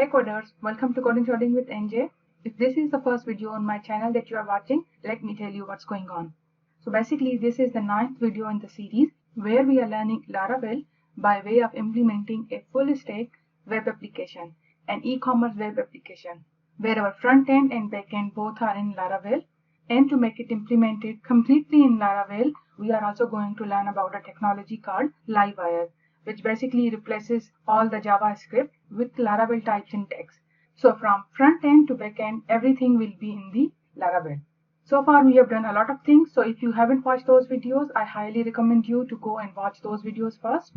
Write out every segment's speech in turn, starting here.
Hey coders, welcome to Coding Coding with NJ. If this is the first video on my channel that you are watching, let me tell you what's going on. So basically this is the 9th video in the series where we are learning Laravel by way of implementing a full stack web application, an e-commerce web application, where our front end and back end both are in Laravel. And to make it implemented completely in Laravel, we are also going to learn about a technology called Livewire, which basically replaces all the JavaScript with Laravel type syntax. So from front end to back end, everything will be in the Laravel. So far we have done a lot of things. So if you haven't watched those videos, I highly recommend you to go and watch those videos first.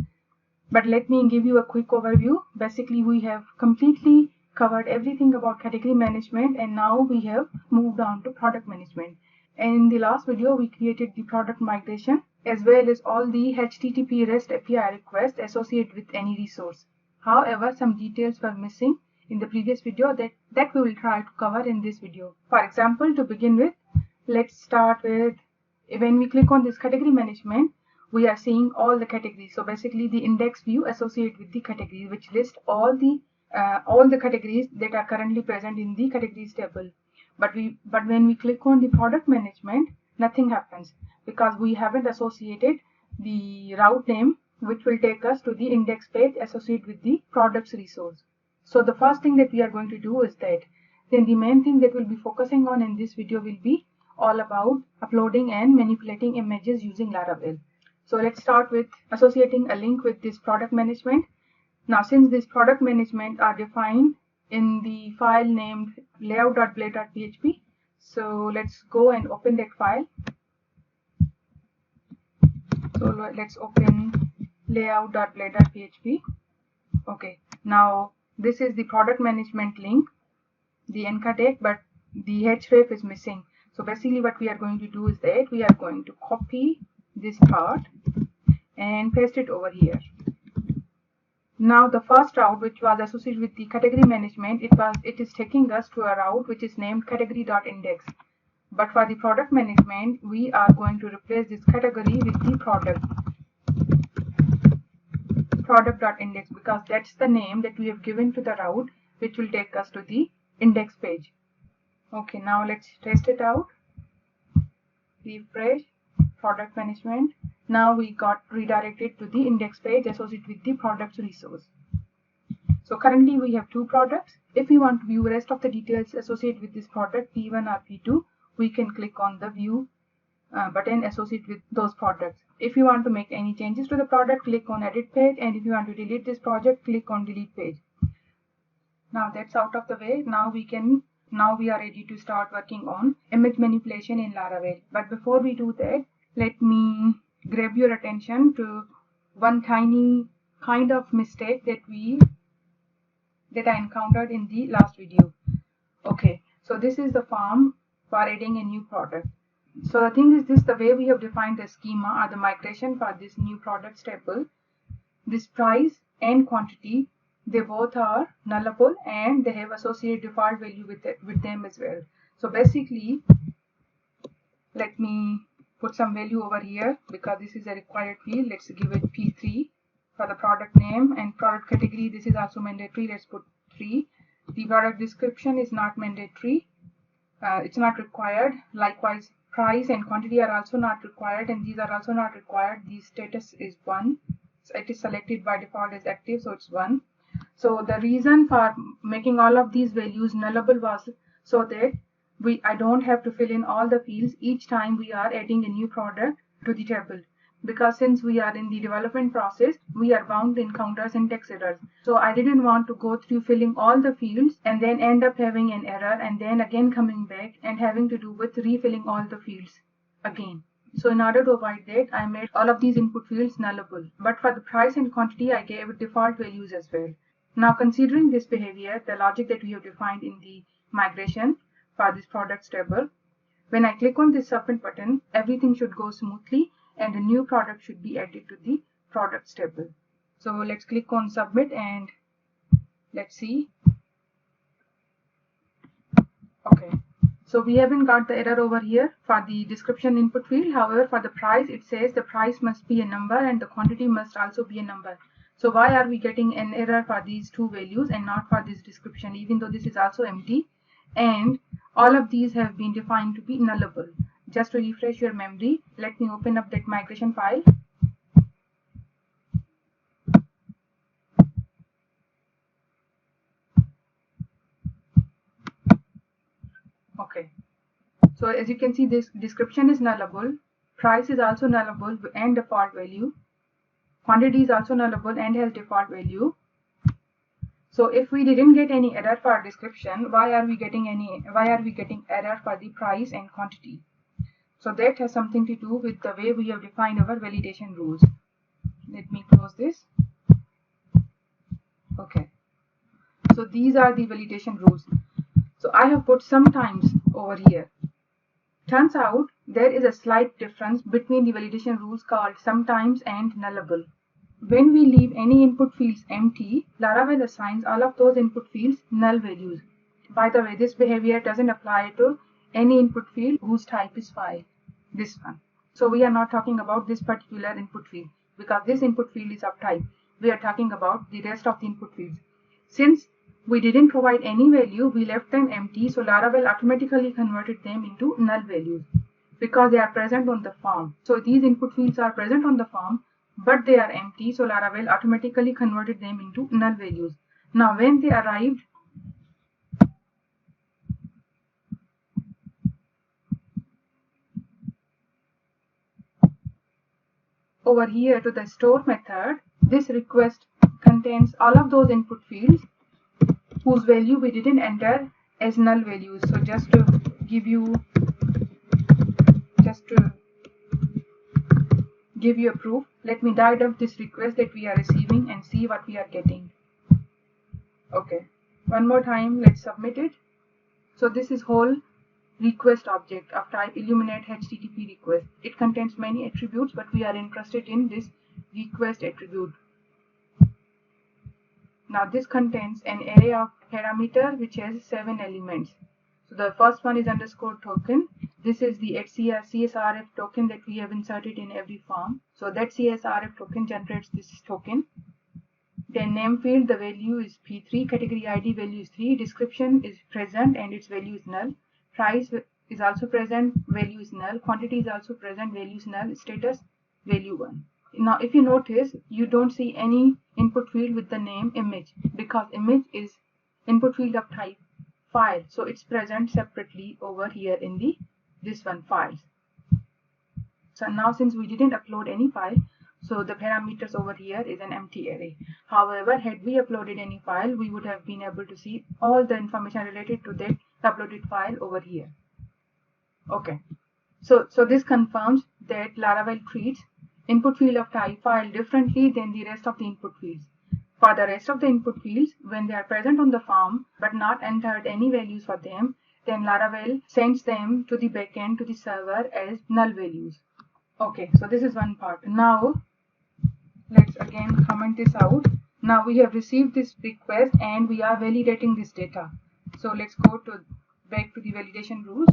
But let me give you a quick overview. Basically we have completely covered everything about category management, and now we have moved on to product management. And in the last video we created the product migration as well as all the HTTP REST API requests associated with any resource. However, some details were missing in the previous video that we will try to cover in this video. For example, to begin with, let's start with when we click on this category management, we are seeing all the categories. So basically the index view associated with the categories, which lists all the categories that are currently present in the categories table. But when we click on the product management, nothing happens because we haven't associated the route name which will take us to the index page associated with the products resource. So the first thing that we are going to do is that. Then the main thing that we'll be focusing on in this video will be all about uploading and manipulating images using Laravel. So let's start with associating a link with this product management. Now since this product management are defined in the file named layout.blade.php, so let's go and open that file. So let's open layout.blade.php. Okay, now this is the product management link, the encodec, but the href is missing. So basically what we are going to do is that we are going to copy this part and paste it over here. Now the first route, which was associated with the category management, it is taking us to a route which is named category.index. But for the product management, we are going to replace this category with the product.index, because that's the name that we have given to the route which will take us to the index page. Okay, now let's test it out. Refresh product management. Now we got redirected to the index page associated with the products resource. So currently we have two products. If we want to view rest of the details associated with this product, P1 or P2, we can click on the view button associated with those products. If you want to make any changes to the product, click on edit page, and if you want to delete this project, click on delete page. Now that's out of the way. Now we are ready to start working on image manipulation in Laravel. But before we do that, let me grab your attention to one tiny kind of mistake that I encountered in the last video. Okay, so this is the form for adding a new product. So the thing is this, the way we have defined the schema or the migration for this new products table, this price and quantity, they both are nullable and they have associated default value with them as well. So basically, let me put some value over here because this is a required field. Let's give it P3 for the product name, and product category, this is also mandatory. Let's put 3. The product description is not mandatory. It's not required. Likewise, price and quantity are also not required, and these are also not required. The status is 1. So it is selected by default as active, so it's 1. So the reason for making all of these values nullable was so that I don't have to fill in all the fields each time we are adding a new product to the table. Because since we are in the development process, we are bound to encounter syntax errors. So I didn't want to go through filling all the fields and then end up having an error and then again coming back and having to do with refilling all the fields again. So in order to avoid that, I made all of these input fields nullable. But for the price and quantity, I gave it default values as well. Now considering this behavior, the logic that we have defined in the migration for this products table, when I click on this submit button, everything should go smoothly and a new product should be added to the products table. So let's click on submit and let's see. Okay, so we haven't got the error over here for the description input field. However, for the price, it says the price must be a number and the quantity must also be a number. So why are we getting an error for these two values and not for this description, even though this is also empty and all of these have been defined to be nullable? Just to refresh your memory, let me open up that migration file. Okay, so as you can see, this description is nullable, price is also nullable and default value, quantity is also nullable and has default value. So if we didn't get any error for description, why are we getting error for the price and quantity? So that has something to do with the way we have defined our validation rules. Let me close this. Okay, so these are the validation rules. So I have put sometimes over here. Turns out there is a slight difference between the validation rules called sometimes and nullable. When we leave any input fields empty, Laravel assigns all of those input fields null values. By the way, this behavior doesn't apply to any input field whose type is file, this one. So we are not talking about this particular input field because this input field is of type. We are talking about the rest of the input fields. Since we didn't provide any value, we left them empty, so Laravel automatically converted them into null values because they are present on the form. So these input fields are present on the form, but they are empty, so Laravel automatically converted them into null values. Now when they arrived over here to the store method, this request contains all of those input fields whose value we didn't enter as null values. So just to give you a proof, let me dive up this request that we are receiving and see what we are getting. Okay, one more time, let's submit it. So this is whole request object of type illuminate HTTP request. It contains many attributes, but we are interested in this request attribute. Now this contains an array of parameter which has 7 elements. So the first one is underscore token. This is the CSRF token that we have inserted in every form. So that CSRF token generates this token. Then name field, the value is P3, category ID value is 3, description is present and its value is null. Price is also present, value is null. Quantity is also present, value is null. Status, value 1. Now if you notice, you don't see any input field with the name image because image is input field of type file, so it's present separately over here in this one, files. So now since we didn't upload any file, so the parameters over here is an empty array. However, had we uploaded any file, we would have been able to see all the information related to that uploaded file over here. Okay, so this confirms that Laravel treats input field of type file differently than the rest of the input fields. For the rest of the input fields, when they are present on the form but not entered any values for them, then Laravel sends them to the backend, to the server as null values. Okay, so this is one part. Now let's again comment this out. Now we have received this request and we are validating this data. So let's go back to the validation rules.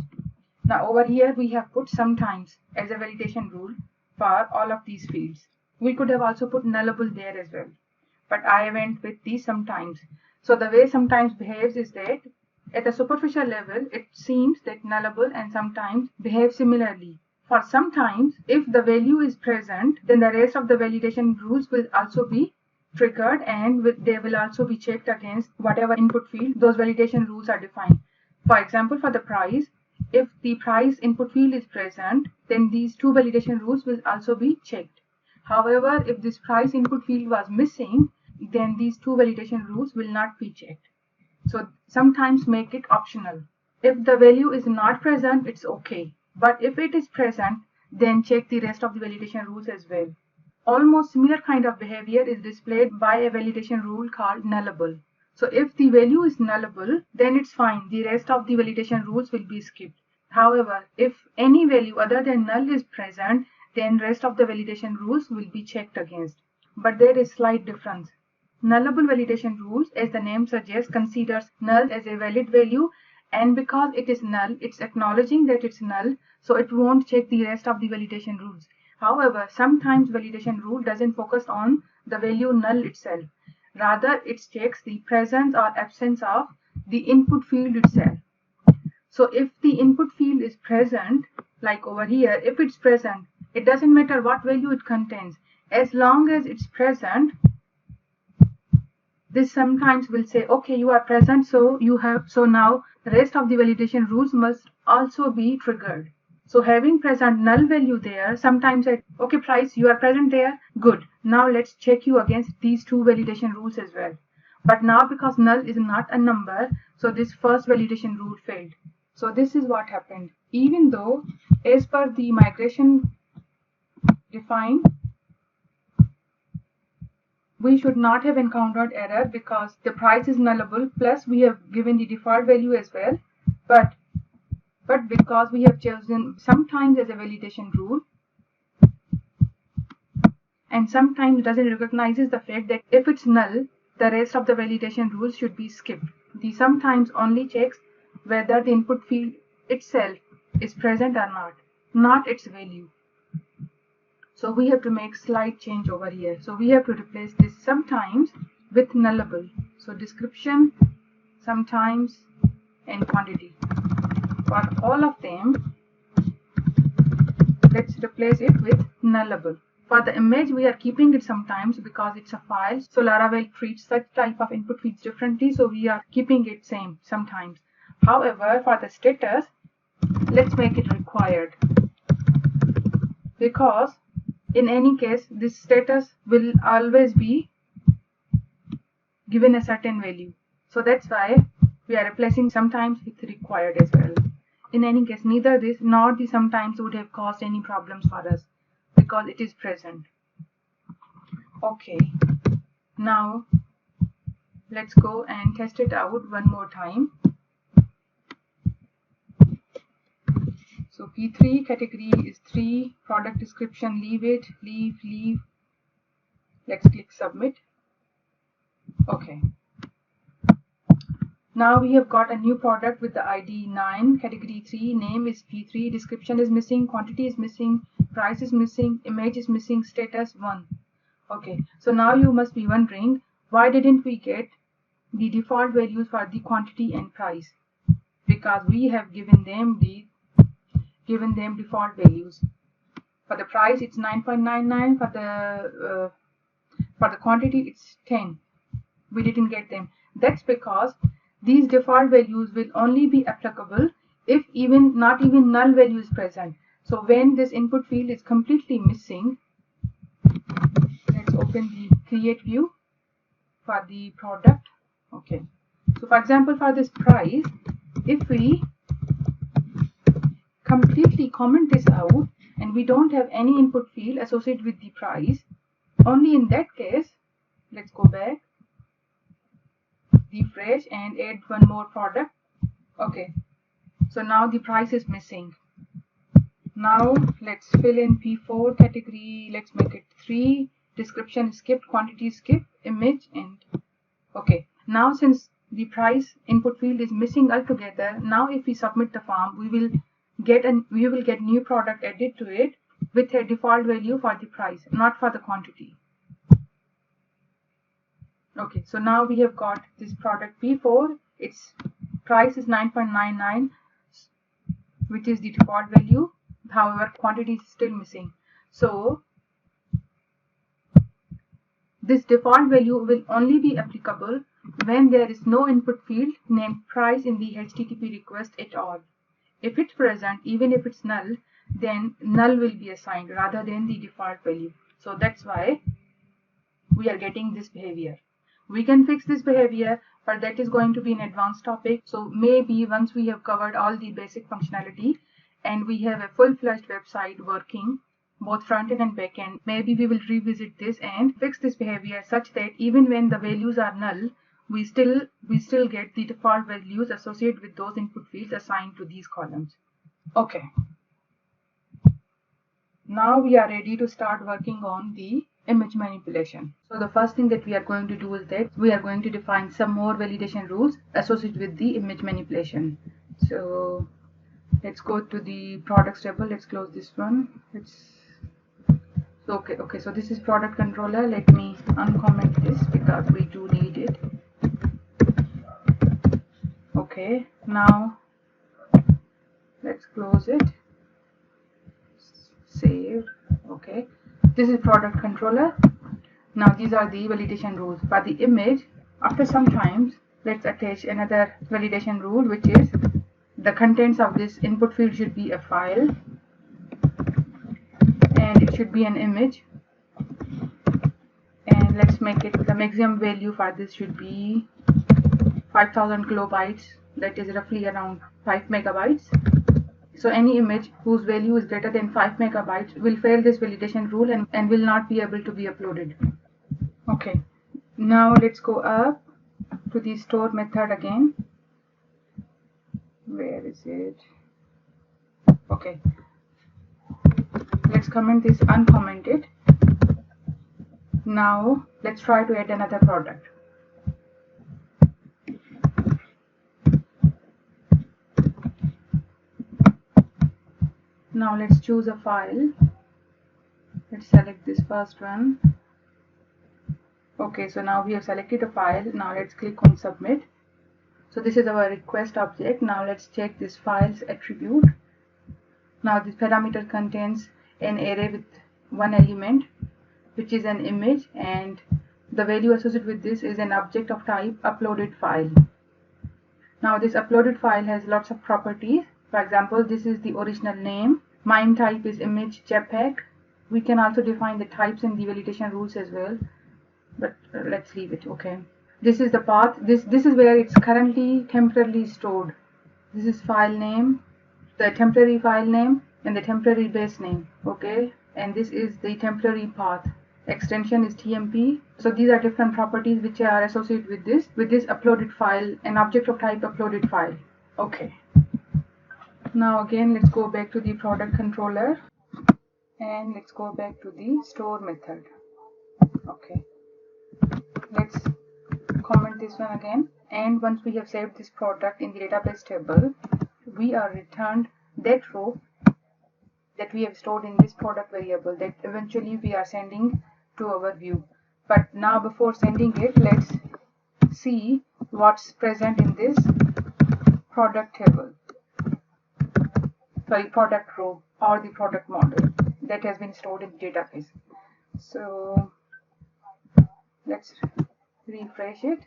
Now over here we have put sometimes as a validation rule for all of these fields. We could have also put nullable there as well, but I went with the sometimes. So the way sometimes behaves is that at a superficial level, it seems that nullable and sometimes behave similarly. For sometimes, if the value is present, then the rest of the validation rules will also be triggered and they will also be checked against whatever input field those validation rules are defined. For example, for the price, if the price input field is present, then these two validation rules will also be checked. However, if this price input field was missing, then these two validation rules will not be checked. So sometimes make it optional. If the value is not present, it's okay. But if it is present, then check the rest of the validation rules as well. Almost similar kind of behavior is displayed by a validation rule called nullable. So if the value is nullable, then it's fine. The rest of the validation rules will be skipped. However, if any value other than null is present, then rest of the validation rules will be checked against. But there is slight difference. Nullable validation rules, as the name suggests, considers null as a valid value, and because it is null, it's acknowledging that it's null, so it won't check the rest of the validation rules. However, sometimes validation rule doesn't focus on the value null itself. Rather, it checks the presence or absence of the input field itself. So if the input field is present, like over here, if it's present, it doesn't matter what value it contains. As long as it's present, this sometimes will say, okay, you are present, so now the rest of the validation rules must also be triggered. So having present null value there, sometimes okay, price, you are present there, good. Now let's check you against these two validation rules as well. But now because null is not a number, so this first validation rule failed. So this is what happened. Even though as per the migration defined, we should not have encountered error because the price is nullable, plus we have given the default value as well. But because we have chosen sometimes as a validation rule, and sometimes doesn't recognizes the fact that if it's null, the rest of the validation rules should be skipped. The sometimes only checks whether the input field itself is present or not its value. So we have to make slight change over here. So we have to replace this sometimes with nullable. So description, sometimes, and quantity. For all of them, let's replace it with nullable. For the image, we are keeping it sometimes because it's a file. So Laravel treats such type of input fields differently. So we are keeping it same sometimes. However, for the status, let's make it required. Because in any case, this status will always be given a certain value. So that's why we are replacing sometimes with required as well. In any case, neither this nor the sometimes would have caused any problems for us because it is present. Okay, now let's go and test it out one more time. So P3 category is 3, product description, leave it, leave. Let's click submit. Okay. Now we have got a new product with the ID 9, category 3, name is P3, description is missing, quantity is missing, price is missing, image is missing, status 1. Okay, so now you must be wondering, why didn't we get the default values for the quantity and price? Because we have given them default values. For the price it's 9.99, for the quantity it's 10. We didn't get them. That's because these default values will only be applicable if not even null value is present. So when this input field is completely missing, let's open the create view for the product. Okay, so for example, for this price, if we completely comment this out and we don't have any input field associated with the price, only in that case, let's go back, refresh and add one more product. Okay, so now the price is missing. Now let's fill in P4 category, let's make it 3, description skipped, quantity skipped, image, and okay. Now since the price input field is missing altogether, now if we submit the form, we will get new product added to it with a default value for the price, not for the quantity. Okay, so now we have got this product P4, its price is 9.99, which is the default value. However, quantity is still missing. So this default value will only be applicable when there is no input field named price in the HTTP request at all. If it's present, even if it's null, then null will be assigned rather than the default value. So that's why we are getting this behavior. We can fix this behavior, but that is going to be an advanced topic. So maybe once we have covered all the basic functionality and we have a full-fledged website working, both front-end and back-end, maybe we will revisit this and fix this behavior such that even when the values are null, we still get the default values associated with those input fields assigned to these columns. Okay. Now we are ready to start working on the image manipulation. So the first thing that we are going to do is that we are going to define some more validation rules associated with the image manipulation. So let's go to the products table. Let's close this one. So Okay, so this is product controller. Let me uncomment this because we do need it. Okay, now let's close it, save. Okay, this is product controller. Now these are the validation rules. For the image, after some time, let's attach another validation rule, which is the contents of this input field should be a file and it should be an image, and let's make it the maximum value for this should be 5000 kilobytes, that is roughly around 5 megabytes. So any image whose value is greater than 5 megabytes will fail this validation rule and will not be able to be uploaded. Okay, now let's go up to the store method again. Where is it? Okay, let's comment this, uncomment it. Now let's try to add another product. Now let's choose a file. Let's select this first one. Okay, so now we have selected a file. Now let's click on submit. So this is our request object. Now let's check this file's attribute. Now this parameter contains an array with one element, which is an image, and the value associated with this is an object of type uploaded file. Now this uploaded file has lots of properties. For example, this is the original name. MIME type is image JPEG. We can also define the types in the validation rules as well, but let's leave it. Okay, this is the path. This is where it's currently temporarily stored. This is file name, the temporary file name, and the temporary base name. Okay, and this is the temporary path. Extension is TMP. So these are different properties which are associated with this uploaded file, an object of type uploaded file. Okay, now again let's go back to the product controller and let's go back to the store method. Okay, let's comment this one again, and once we have saved this product in the database table, we are returned that row that we have stored in this product variable that eventually we are sending to our view. But now before sending it, let's see what's present in this product table, sorry, product row, or the product model that has been stored in the database. So let's refresh it.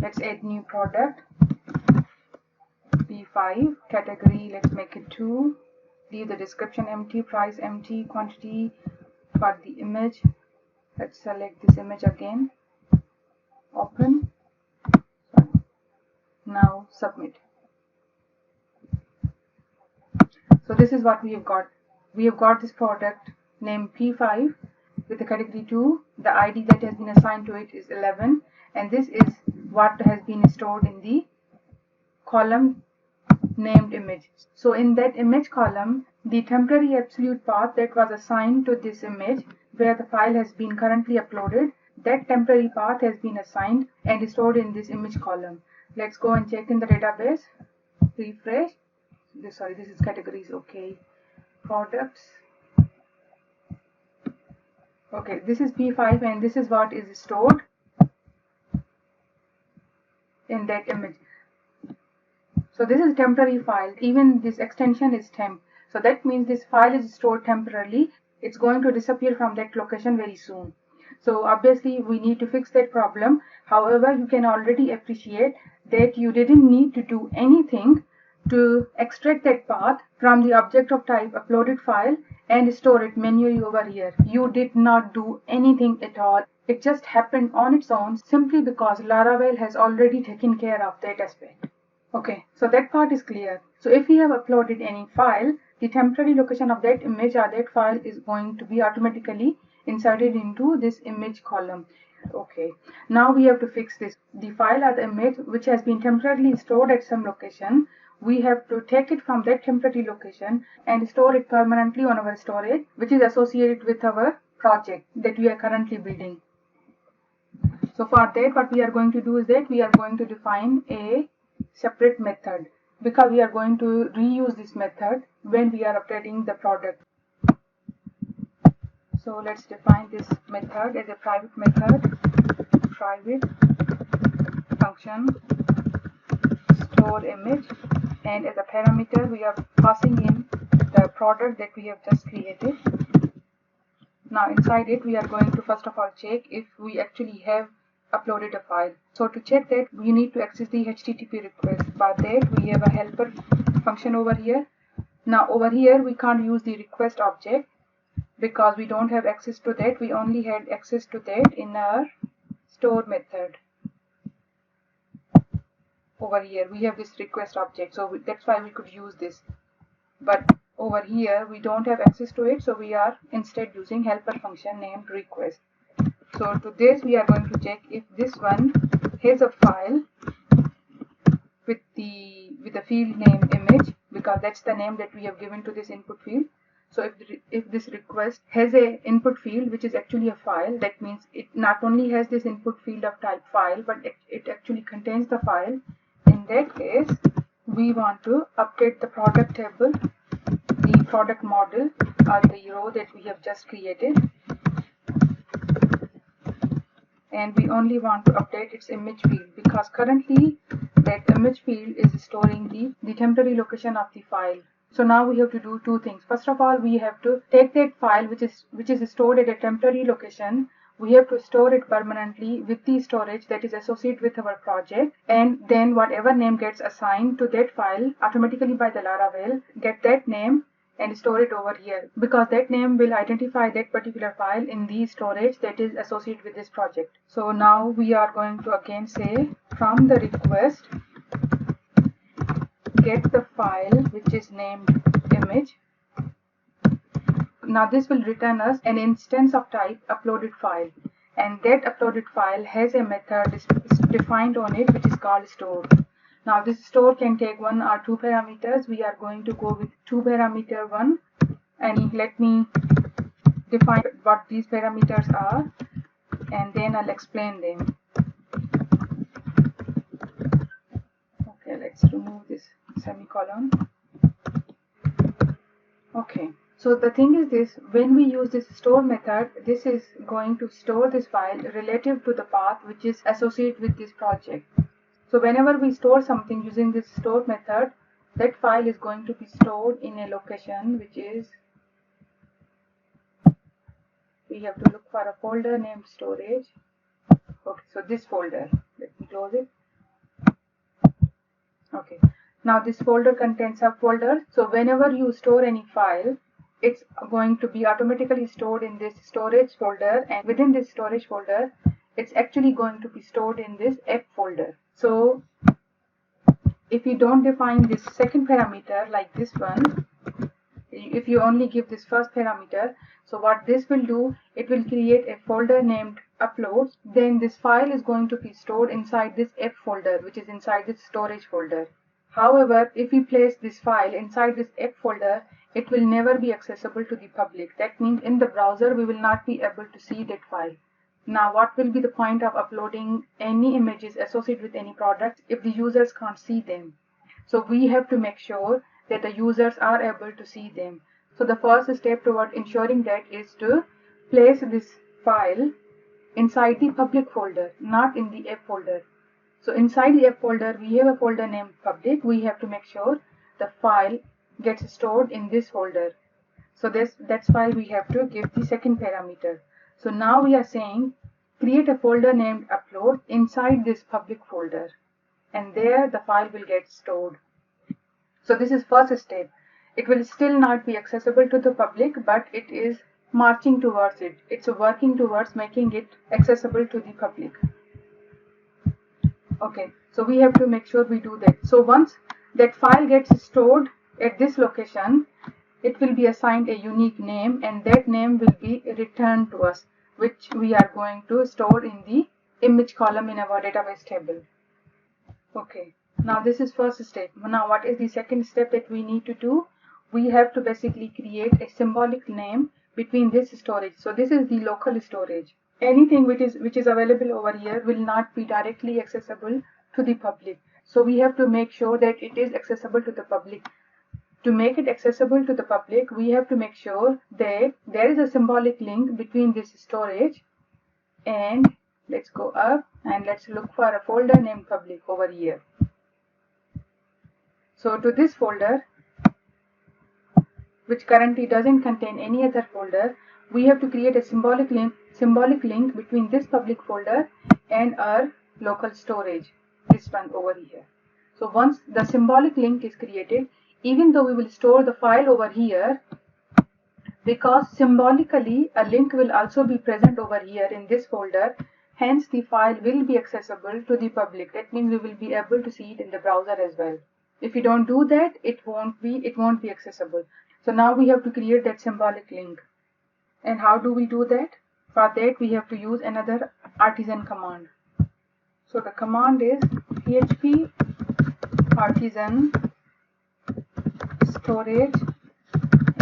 Let's add new product, P5, category, let's make it 2, leave the description empty, price empty, quantity for the image. Let's select this image again, open. Now submit. So this is what we have got. We have got this product named P5 with the category 2. The ID that has been assigned to it is 11, and this is what has been stored in the column named image. So in that image column, the temporary absolute path that was assigned to this image where the file has been currently uploaded, that temporary path has been assigned and stored in this image column. Let's go and check in the database. Refresh. This is categories. Okay, products. Okay, this is P5 and this is what is stored in that image. So this is temporary file. Even this extension is temp. So that means this file is stored temporarily. It's going to disappear from that location very soon. So obviously we need to fix that problem. However, you can already appreciate that you didn't need to do anything to extract that path from the object of type uploaded file and store it manually over here. You did not do anything at all. It just happened on its own simply because Laravel has already taken care of that aspect. Okay, so that part is clear. So if we have uploaded any file, the temporary location of that image or that file is going to be automatically inserted into this image column. Okay, now we have to fix this. The file or the image which has been temporarily stored at some location, we have to take it from that temporary location and store it permanently on our storage, which is associated with our project that we are currently building. So for that, what we are going to do is that we are going to define a separate method, because we are going to reuse this method when we are updating the product. So let's define this method as a private method, private function store image, and as a parameter we are passing in the product that we have just created. Now inside it we are going to first of all check if we actually have uploaded a file. So to check that, we need to access the HTTP request. For that we have a helper function over here. Now over here we can't use the request object because we don't have access to that. We only had access to that in our store method. Over here we have this request object, so that's why we could use this, but over here we don't have access to it, so we are instead using helper function named request. So to this we are going to check if this one has a file with the field name image, because that's the name that we have given to this input field. So if this request has a input field which is actually a file, that means it not only has this input field of type file, but it actually contains the file. In that case, we want to update the product table, the product model, or the row that we have just created, and we only want to update its image field because currently that image field is storing the temporary location of the file. So now we have to do two things. First of all, we have to take that file which is stored at a temporary location. We have to store it permanently with the storage that is associated with our project, and then whatever name gets assigned to that file automatically by the Laravel, get that name and store it over here, because that name will identify that particular file in the storage that is associated with this project. So now we are going to again say from the request get the file which is named image. Now this will return us an instance of type uploaded file, and that uploaded file has a method defined on it which is called store. Now this store can take one or two parameters. We are going to go with 2-parameter one, and let me define what these parameters are and then I'll explain them. Okay, let's remove this semicolon. Okay, so the thing is this, when we use this store method, this is going to store this file relative to the path which is associated with this project. So whenever we store something using this store method, that file is going to be stored in a location which is, we have to look for a folder named storage. Okay, so this folder, let me close it. Okay, now this folder contains subfolders. So whenever you store any file, it's going to be automatically stored in this storage folder, and within this storage folder, it's actually going to be stored in this app folder. So if you don't define this second parameter like this one, if you only give this first parameter, so what this will do, it will create a folder named uploads. Then this file is going to be stored inside this app folder, which is inside this storage folder. However, if we place this file inside this app folder, it will never be accessible to the public. That means in the browser we will not be able to see that file. Now what will be the point of uploading any images associated with any product if the users can't see them? So we have to make sure that the users are able to see them. So the first step toward ensuring that is to place this file inside the public folder, not in the app folder. So inside the app folder, we have a folder named public. We have to make sure the file gets stored in this folder. So that's why we have to give the second parameter. So now we are saying create a folder named upload inside this public folder, and there the file will get stored. So this is first step. It will still not be accessible to the public, but it is marching towards it. It's working towards making it accessible to the public. Okay, so we have to make sure we do that. So once that file gets stored at this location, it will be assigned a unique name, and that name will be returned to us, which we are going to store in the image column in our database table. Okay, now this is first step. Now what is the second step that we need to do? We have to basically create a symbolic name between this storage. So this is the local storage. Anything which is available over here will not be directly accessible to the public. So we have to make sure that it is accessible to the public. To make it accessible to the public, we have to make sure that there is a symbolic link between this storage, and let's go up and let's look for a folder named public over here. So to this folder, which currently doesn't contain any other folder, we have to create a symbolic link between this public folder and our local storage, this one over here. So once the symbolic link is created, even though we will store the file over here, because symbolically a link will also be present over here in this folder, hence the file will be accessible to the public. That means we will be able to see it in the browser as well. If you don't do that, it won't be accessible. So now we have to create that symbolic link. And how do we do that? For that we have to use another artisan command. So the command is php artisan storage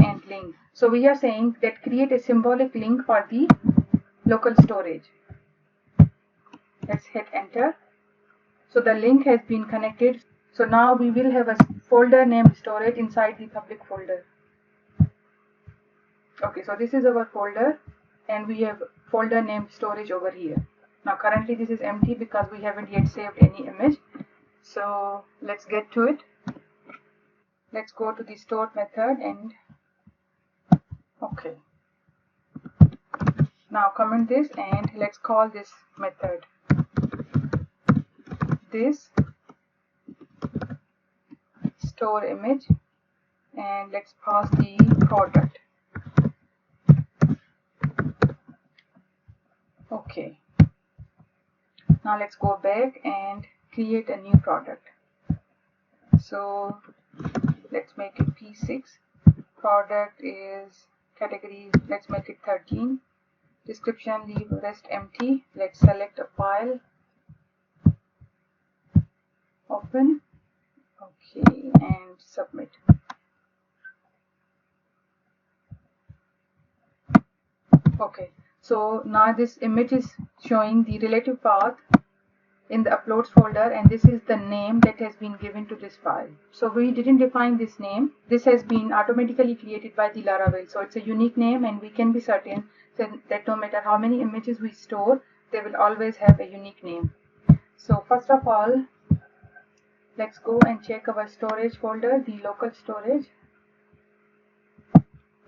and link. So we are saying that create a symbolic link for the local storage. Let's hit enter. So the link has been connected. So now we will have a folder named storage inside the public folder. Okay, so this is our folder and we have folder named storage over here. Now currently this is empty because we haven't yet saved any image. So let's get to it. Let's go to the stored method and okay. Now comment this and let's call this method this store image, and let's pass the product. Okay. Now let's go back and create a new product. So let's make it P6. Product is category, let's make it 13. Description, leave rest empty. Let's select a file. Open. Okay, and submit. Okay, so now this image is showing the relative path in the uploads folder, and this is the name that has been given to this file. So we didn't define this name. This has been automatically created by the Laravel. So it's a unique name, and we can be certain that no matter how many images we store, they will always have a unique name. So first of all, let's go and check our storage folder, the local storage.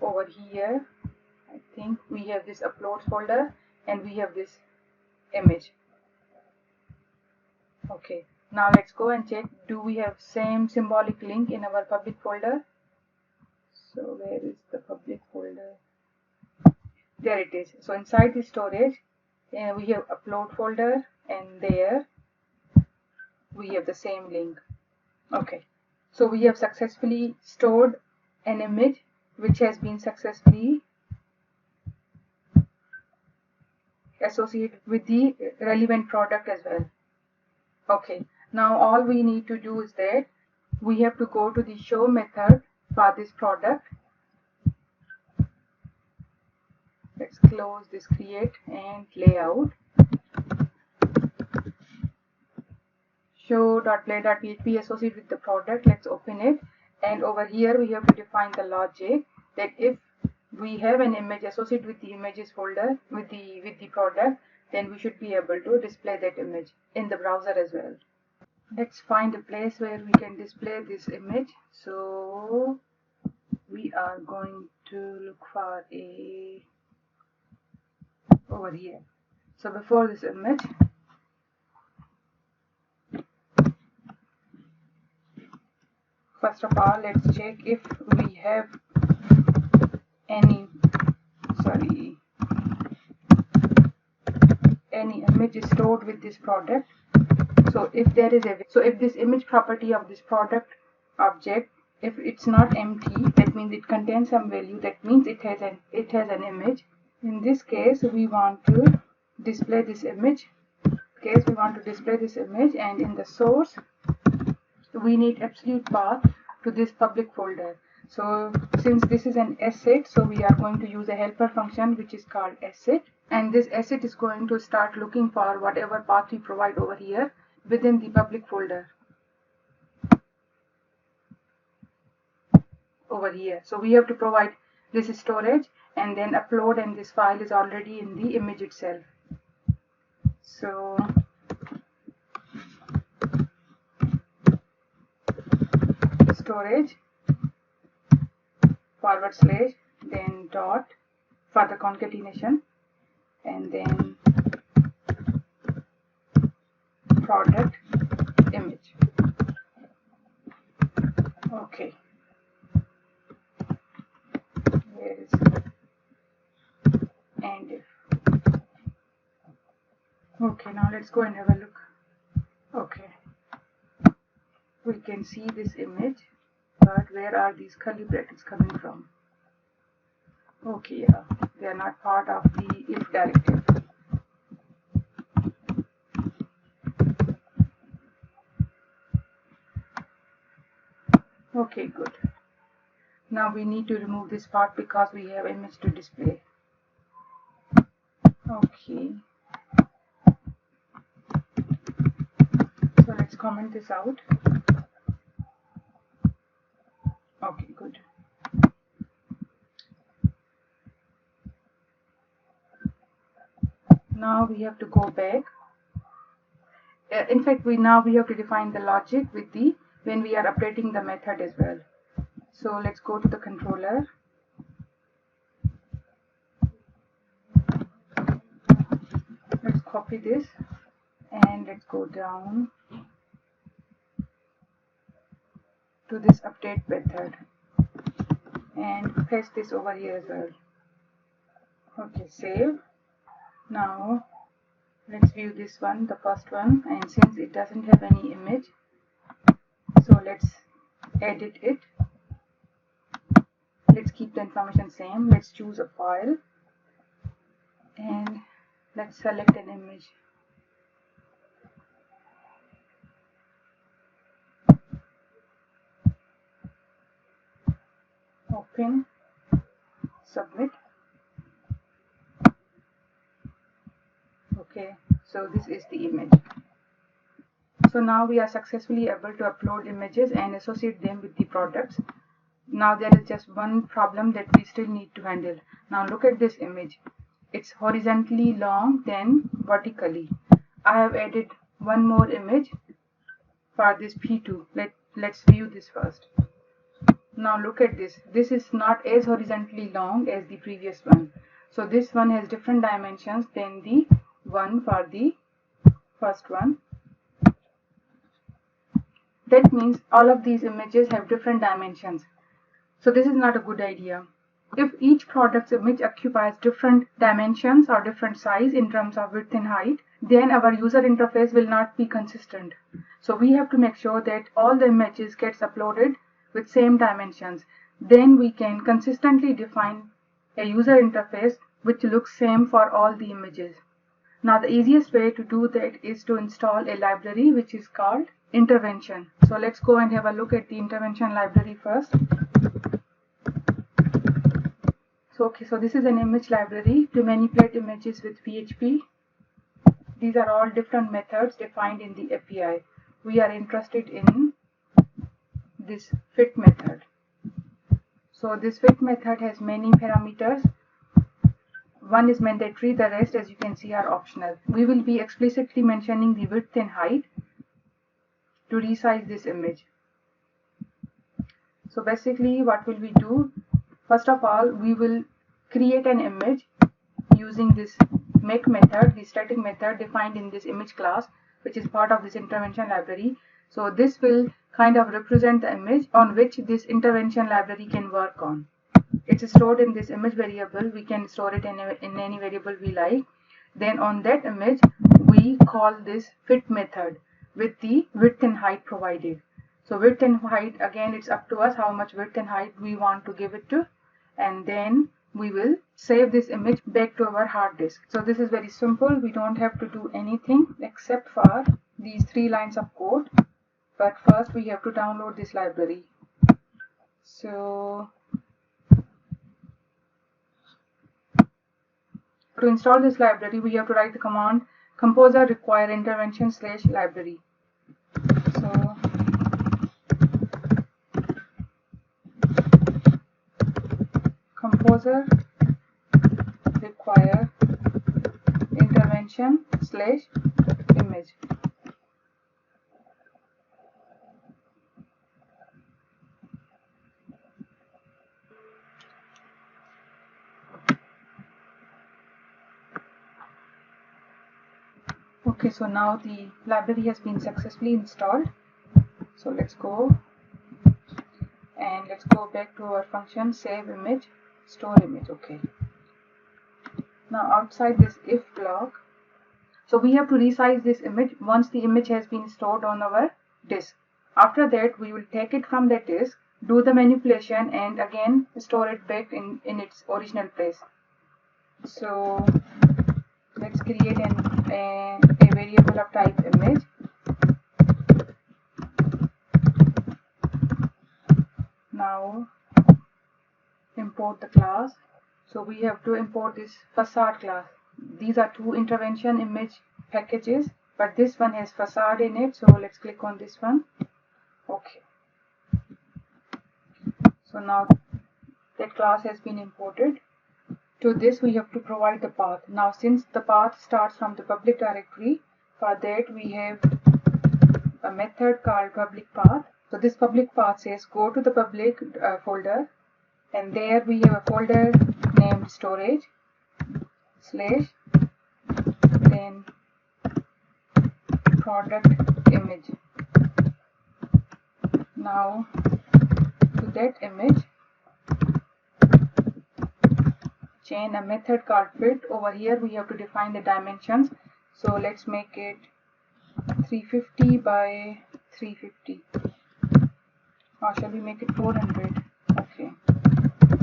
Over here, I think we have this uploads folder and we have this image. Okay, now let's go and check, do we have same symbolic link in our public folder? So where is the public folder? There it is. So inside the storage, we have upload folder, and there we have the same link. Okay, so we have successfully stored an image which has been successfully associated with the relevant product as well. Okay, now all we need to do is that we have to go to the show method for this product. Let's close this create and layout. Show.play.php associated with the product. Let's open it, and over here we have to define the logic that if we have an image associated with the images folder with the product, then we should be able to display that image in the browser as well. Let's find a place where we can display this image. So we are going to look for a over here. So before this image, first of all, let's check if we have any image is stored with this product. So if there is if this image property of this product object, if it's not empty, that means it contains some value, that means it has an image. In this case we want to display this image. And in the source we need absolute path to this public folder. So since this is an asset, so we are going to use a helper function which is called asset, and this asset is going to start looking for whatever path we provide over here within the public folder. over here. So we have to provide this storage and then upload, and this file is already in the image itself. So storage / then dot for the concatenation, and then product image. Okay, where is and if. Okay, now let's go and have a look. Okay, we can see this image, but where are these curly brackets coming from? Okay, yeah, they are not part of the if directive. Okay, good. Now we need to remove this part because we have image to display. Okay. So let's comment this out. Okay, good. Now we have to go back. In fact, we have to define the logic with the when we are updating the method as well. So let's go to the controller. Let's copy this and let's go down to this update method and paste this over here as well. Okay, save. Now let's view this one, the first one, and since it doesn't have any image, so let's edit it. Let's keep the information same. Let's choose a file and let's select an image. Open, submit. Okay, so this is the image. So now we are successfully able to upload images and associate them with the products. Now there is just one problem that we still need to handle. Now look at this image. It's horizontally long than vertically. I have added one more image for this P2. Let's view this first. Now look at this. This is not as horizontally long as the previous one. So this one has different dimensions than the one for the first one. That means all of these images have different dimensions. So this is not a good idea. If each product's image occupies different dimensions or different size in terms of width and height, then our user interface will not be consistent. So we have to make sure that all the images gets uploaded with same dimensions. Then we can consistently define a user interface which looks same for all the images. Now the easiest way to do that is to install a library which is called intervention. So let's go and have a look at the intervention library first. So this is an image library to manipulate images with PHP. These are all different methods defined in the API. We are interested in this fit method. So this fit method has many parameters. One is mandatory, the rest, as you can see, are optional. We will be explicitly mentioning the width and height to resize this image. So basically what will we do? First of all, we will create an image using this make method, the static method defined in this image class, which is part of this intervention library. So this will kind of represent the image on which this intervention library can work on. It's stored in this image variable. We can store it in any variable we like. Then on that image, we call this fit method with the width and height provided. So width and height, again, it's up to us how much width and height we want to give it to. And then we will save this image back to our hard disk. So this is very simple. We don't have to do anything except for these 3 lines of code. But first we have to download this library. So to install this library, we have to write the command composer require intervention / library. So browser require intervention / image. Okay, so now the library has been successfully installed. So let's go and let's go back to our function save image, store image. Okay. Now outside this if block, so we have to resize this image once the image has been stored on our disk. After that, we will take it from that disk, do the manipulation, and again store it back in its original place. So let's create a variable of type image. Now import the class. So we have to import this facade class. These are two intervention image packages, but this one has facade in it, so let's click on this one. Okay. So now that class has been imported. To this we have to provide the path. Now since the path starts from the public directory, for that we have a method called public path. So this public path says go to the public folder, and there we have a folder named storage / then product image. Now to that image chain a method called fit. Over here we have to define the dimensions, so let's make it 350 by 350, or shall we make it 400? Okay,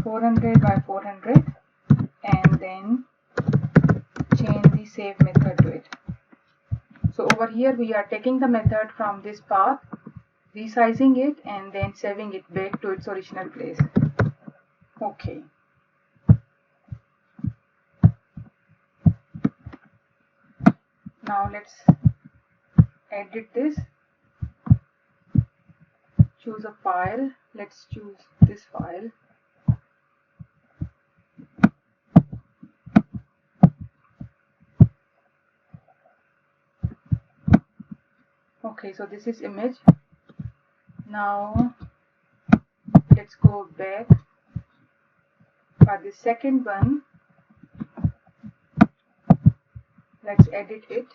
400 by 400, and then chain the save method to it. So over here we are taking the method from this path, resizing it, and then saving it back to its original place. Okay. Now let's edit this. Choose a file. Let's choose this file. Okay, so this is image. Now let's go back. For the second one, let's edit it.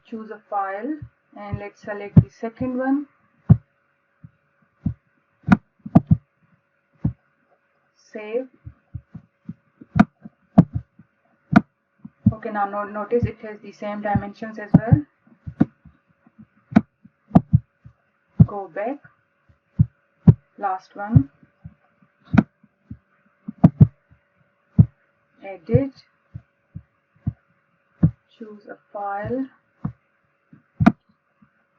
Choose a file and let's select the second one. Save. Okay, now notice it has the same dimensions as well. Go back. Last one. Edit. Choose a file.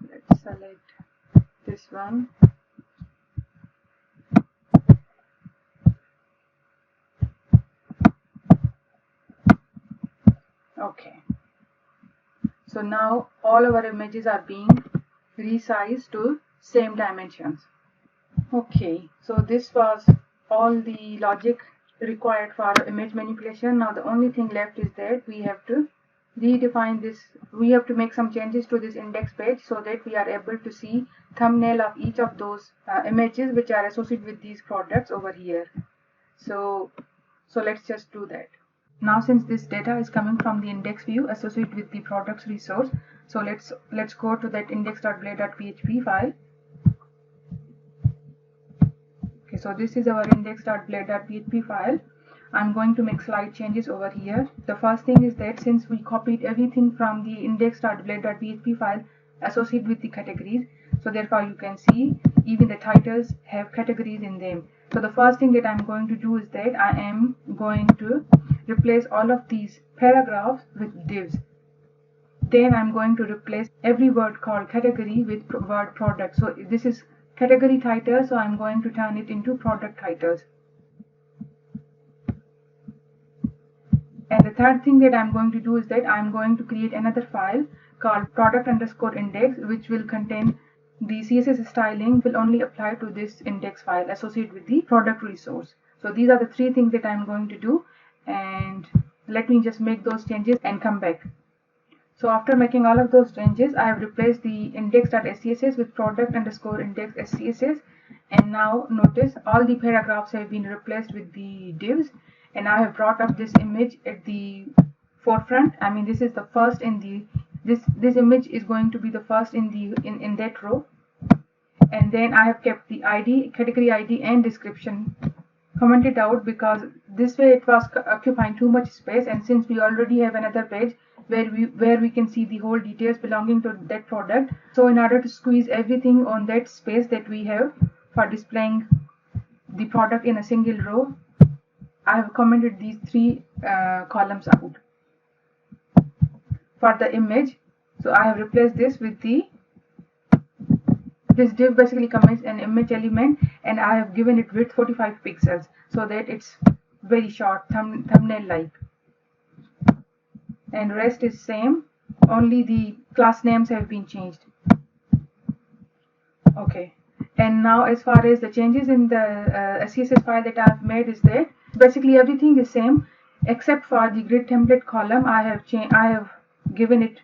Let's select this one. Okay. So now all our images are being resized to same dimensions. Okay, so this was all the logic required for image manipulation. Now the only thing left is that we have to redefine this. We have to make some changes to this index page so that we are able to see thumbnail of each of those images which are associated with these products over here. So let's just do that. Now since this data is coming from the index view associated with the products resource, so let's go to that index.blade.php file. Okay, so this is our index.blade.php file. I'm going to make slight changes over here. The first thing is that since we copied everything from the index.blade.php file associated with the categories, so therefore you can see even the titles have categories in them. So the first thing that I'm going to do is that I am going to replace all of these paragraphs with divs. Then I'm going to replace every word called category with word product. So this is category title, so I'm going to turn it into product titles. And the third thing that I'm going to do is that I'm going to create another file called product_index, which will contain the CSS styling will only apply to this index file associated with the product resource. So these are the three things that I'm going to do, and let me just make those changes and come back. So after making all of those changes, I have replaced the index.scss with product_index.scss, and now notice all the paragraphs have been replaced with the divs, and I have brought up this image at the forefront. I mean, this is the first in the this image is going to be the first in the in that row, and then I have kept the ID, category ID, and description commented out, because this way it was occupying too much space, and since we already have another page where we can see the whole details belonging to that product, so in order to squeeze everything on that space that we have for displaying the product in a single row, I have commented these three columns out. For the image, so I have replaced this with this div basically comments an image element, and I have given it width 45 pixels so that it's very short, thumbnail like, and rest is same, only the class names have been changed. Okay, and now as far as the changes in the SCSS file that I have made is that basically everything is same except for the grid template column. I have given it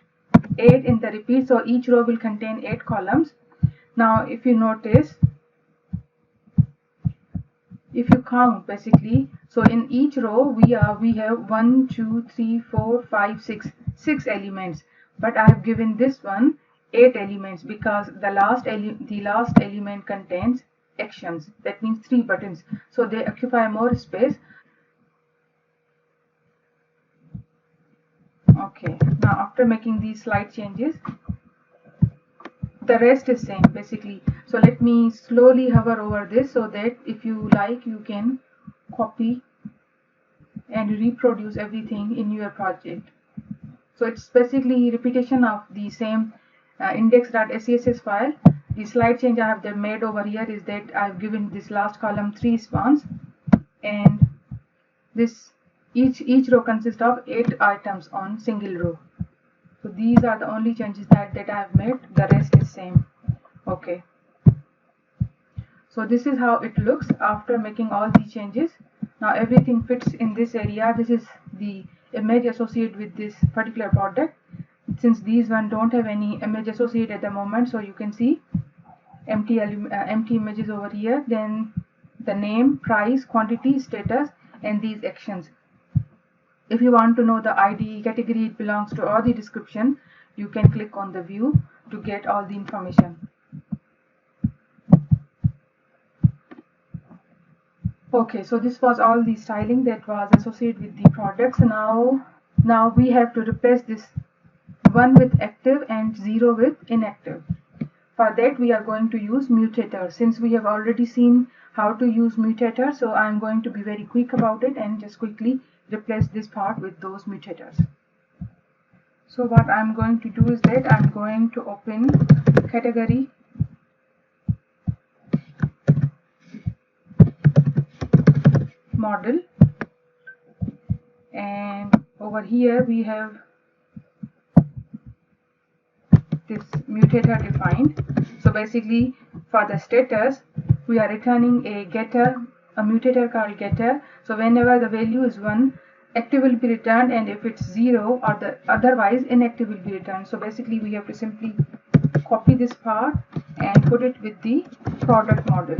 8 in the repeat, so each row will contain 8 columns. Now if you notice, if you count basically, so in each row we have 1, 2, 3, 4, 5, 6 elements, but I have given this one 8 elements because the last element contains actions, that means 3 buttons, so they occupy more space. Okay, now after making these slight changes, the rest is same basically. So let me slowly hover over this so that if you like, you can copy and reproduce everything in your project. So it's basically repetition of the same index.scss file. The slight change I have made over here is that I've given this last column 3 spans, and this each row consists of 8 items on single row. So these are the only changes that I have made. The rest is same. Okay. So this is how it looks after making all these changes. Now everything fits in this area. This is the image associated with this particular product. Since these one don't have any image associated at the moment, so you can see empty images over here. Then the name, price, quantity, status, and these actions. If you want to know the ID, category it belongs to, or the description, you can click on the view to get all the information. Okay, so this was all the styling that was associated with the products. Now we have to replace this 1 with active and 0 with inactive. For that we are going to use mutators. Since we have already seen how to use mutators, so I'm going to be very quick about it and just quickly replace this part with those mutators. So what I'm going to do is that I'm going to open category model, and over here we have this mutator defined. So basically for the status we are returning a mutator called getter. So whenever the value is 1, active will be returned, and if it's 0 or otherwise inactive will be returned. So basically we have to simply copy this part and put it with the product model.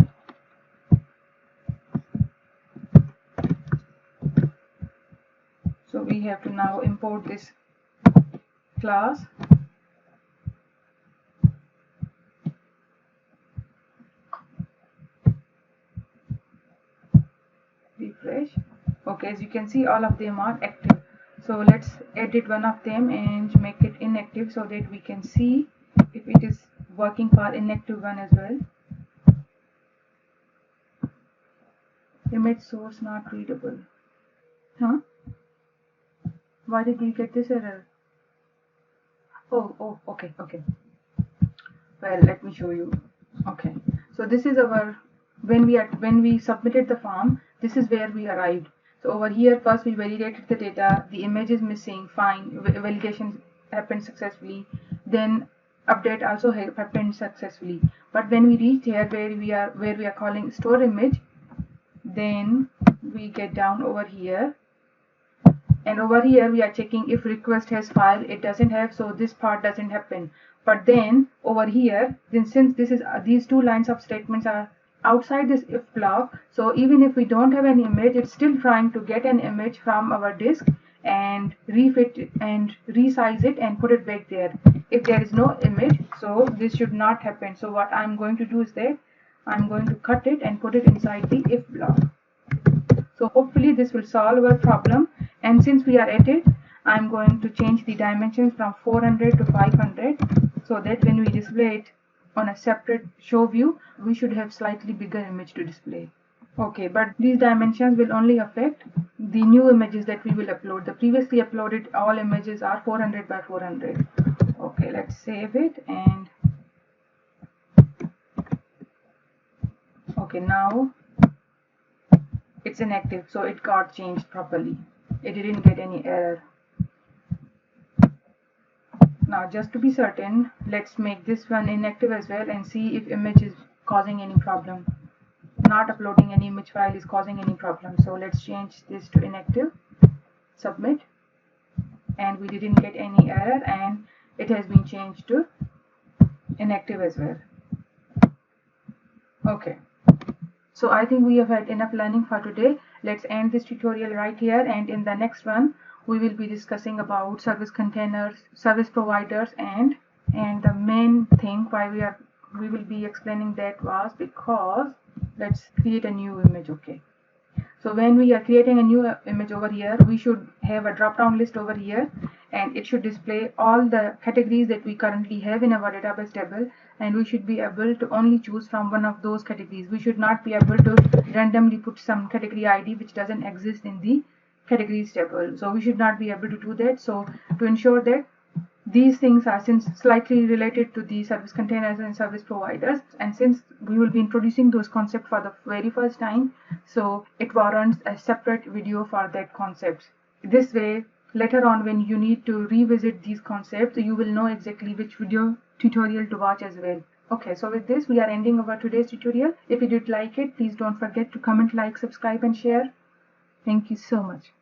So we have to now import this class. Refresh. Okay, as you can see, all of them are active. So let's edit one of them and make it inactive so that we can see if it is working for inactive one as well. Image source not readable. Huh? Why did we get this error? Oh, okay. Well, let me show you. Okay, so this is our when we submitted the form. This is where we arrived. So over here, first we validated the data. The image is missing. Fine. Validation happened successfully. Then update also happened successfully. But when we reach here where we are calling store image, then we get down over here, and over here we are checking if request has file. It doesn't have, so this part doesn't happen. But then over here, then since this is these two lines of statements are outside this if block, so even if we don't have an image, it's still trying to get an image from our disk and refit it and resize it and put it back there. If there is no image, so this should not happen. So what I'm going to do is that I'm going to cut it and put it inside the if block. So hopefully this will solve our problem. And since we are at it, I'm going to change the dimensions from 400 to 500, so that when we display it on a separate show view, we should have slightly bigger image to display. Okay, but these dimensions will only affect the new images that we will upload. The previously uploaded all images are 400 by 400. Okay, let's save it. And okay, now it's inactive, so it got changed properly. It didn't get any error. Now just to be certain, let's make this one inactive as well and see if image is causing any problem. Not uploading any image file is causing any problem. So let's change this to inactive, submit, and we didn't get any error, and it has been changed to inactive as well. Okay, so I think we have had enough learning for today. Let's end this tutorial right here, and in the next one we will be discussing about service containers, service providers, and the main thing why we will be explaining that was because let's create a new image. Okay, so when we are creating a new image over here, we should have a drop down list over here, and it should display all the categories that we currently have in our database table, and we should be able to only choose from one of those categories. We should not be able to randomly put some category ID which doesn't exist in the categories table. So we should not be able to do that. So to ensure that these things are slightly related to the service containers and service providers, and since we will be introducing those concepts for the very first time, so it warrants a separate video for that concept. This way, later on when you need to revisit these concepts, you will know exactly which video tutorial to watch as well. Okay, so with this we are ending our today's tutorial. If you did like it, please don't forget to comment, like, subscribe and share. Thank you so much.